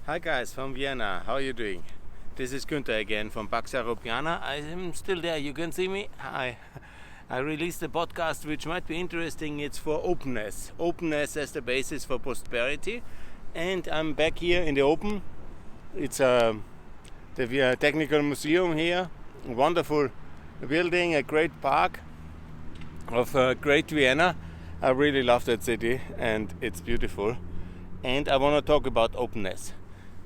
Hi guys from Vienna, how are you doing? This is Günther again from Pax Europiana. I am still there, you can see me. Hi. I released a podcast which might be interesting. It's for openness. Openness as the basis for prosperity. And I'm back here in the open. It's the Technical Museum here. A wonderful building, a great park of Great Vienna. I really love that city and it's beautiful. And I want to talk about openness.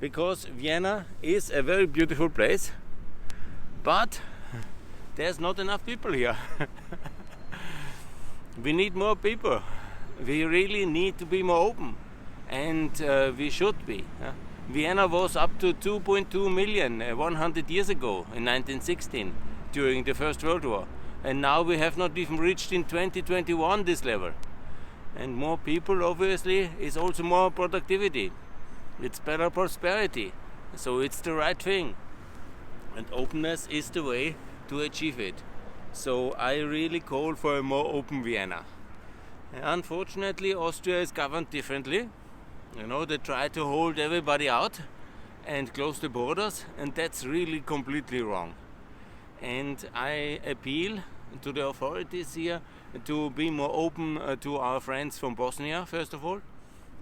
Because Vienna is a very beautiful place, but there's not enough people here. We need more people. We really need to be more open, and we should be. Vienna was up to 2.2 million 100 years ago in 1916 during the First World War, and now we have not even reached in 2021 this level. And more people obviously is also more productivity. It's better prosperity, so it's the right thing, and openness is the way to achieve it. So I really call for a more open Vienna. Unfortunately, Austria is governed differently. They try to hold everybody out and close the borders, and that's really completely wrong. And I appeal to the authorities here to be more open to our friends from Bosnia, first of all,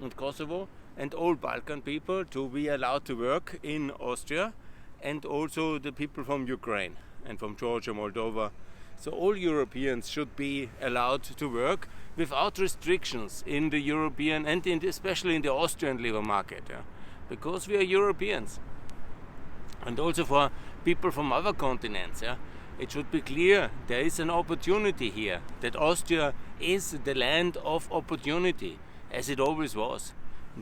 and Kosovo, and all Balkan people to be allowed to work in Austria, and also the people from Ukraine and from Georgia, Moldova. So all Europeans should be allowed to work without restrictions in the European and especially in the Austrian labor market, because we are Europeans. And also for people from other continents, it should be clear there is an opportunity here, that Austria is the land of opportunity, as it always was.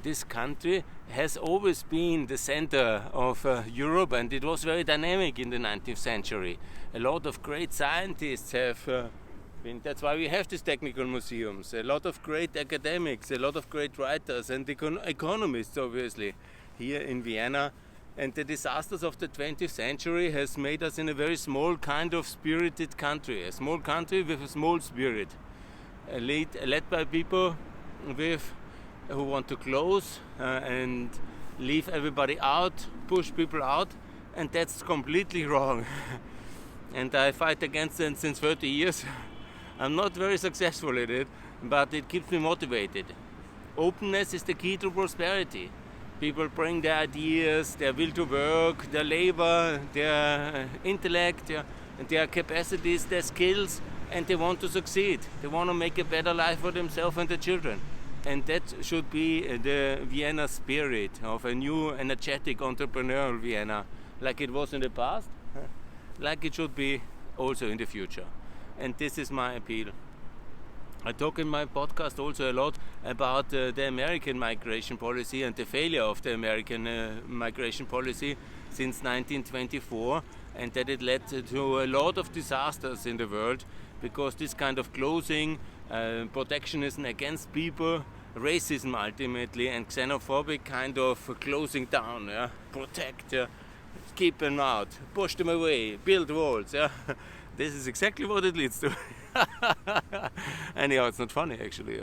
This country has always been the center of Europe, and it was very dynamic in the 19th century. A lot of great scientists have been, that's why we have these technical museums, a lot of great academics, a lot of great writers and economists obviously here in Vienna. And the disasters of the 20th century has made us in a very small kind of spirited country, a small country with a small spirit, led by people who want to close and leave everybody out, push people out, and that's completely wrong. And I fight against it since 30 years. I'm not very successful at it, but it keeps me motivated. Openness is the key to prosperity. People bring their ideas, their will to work, their labor, their intellect, their capacities, their skills, and they want to succeed. They want to make a better life for themselves and their children. And that should be the Vienna spirit of a new, energetic, entrepreneurial Vienna, like it was in the past, like it should be also in the future. And this is my appeal. I talk in my podcast also a lot about the American migration policy and the failure of the American migration policy since 1924, and that it led to a lot of disasters in the world, because this kind of closing, protectionism against people, racism ultimately, and xenophobic kind of closing down, protect, keep them out, push them away, build walls. This is exactly what it leads to. Anyhow, it's not funny actually.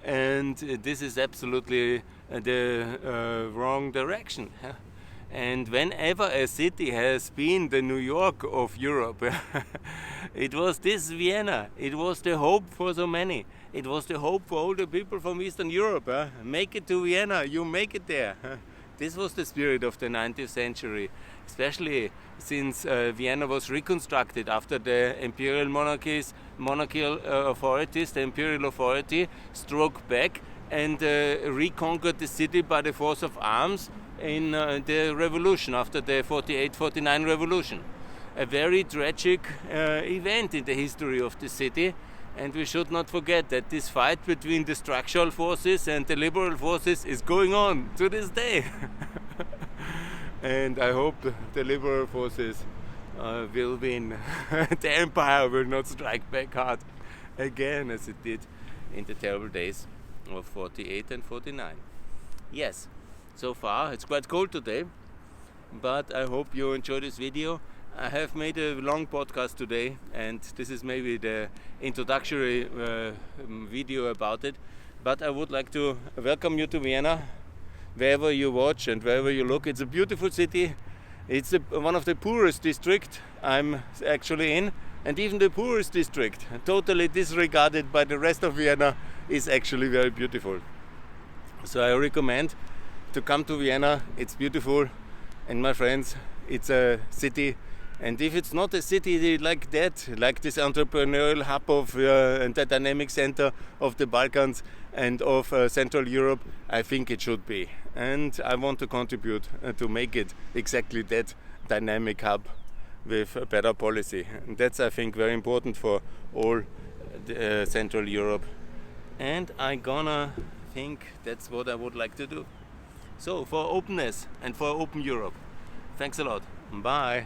And this is absolutely the wrong direction. And whenever a city has been the New York of Europe, it was this Vienna. It was the hope for so many. It was the hope for all the people from Eastern Europe. Make it to Vienna, you make it there. This was the spirit of the 19th century, especially since Vienna was reconstructed after the monarchical authorities, the imperial authority, struck back and reconquered the city by the force of arms in the revolution, after the 48-49 revolution. A very tragic event in the history of the city, and we should not forget that this fight between the structural forces and the liberal forces is going on to this day. And I hope the liberal forces will win. The empire will not strike back hard again as it did in the terrible days of 48 and 49. Yes, so far it's quite cold today, but I hope you enjoy this video. I have made a long podcast today, and this is maybe the introductory video about it, but I would like to welcome you to Vienna. wherever you watch and wherever you look. It's a beautiful city. It's one of the poorest districts I'm actually in, and even the poorest district, totally disregarded by the rest of Vienna, is actually very beautiful. So I recommend to come to Vienna. It's beautiful, and my friends, it's a city. And if it's not a city like that, like this entrepreneurial hub of and the dynamic center of the Balkans and of Central Europe, I think it should be. And I want to contribute to make it exactly that dynamic hub with a better policy. And that's, I think, very important for all Central Europe. And I'm gonna think that's what I would like to do. So, for openness and for open Europe. Thanks a lot. Bye.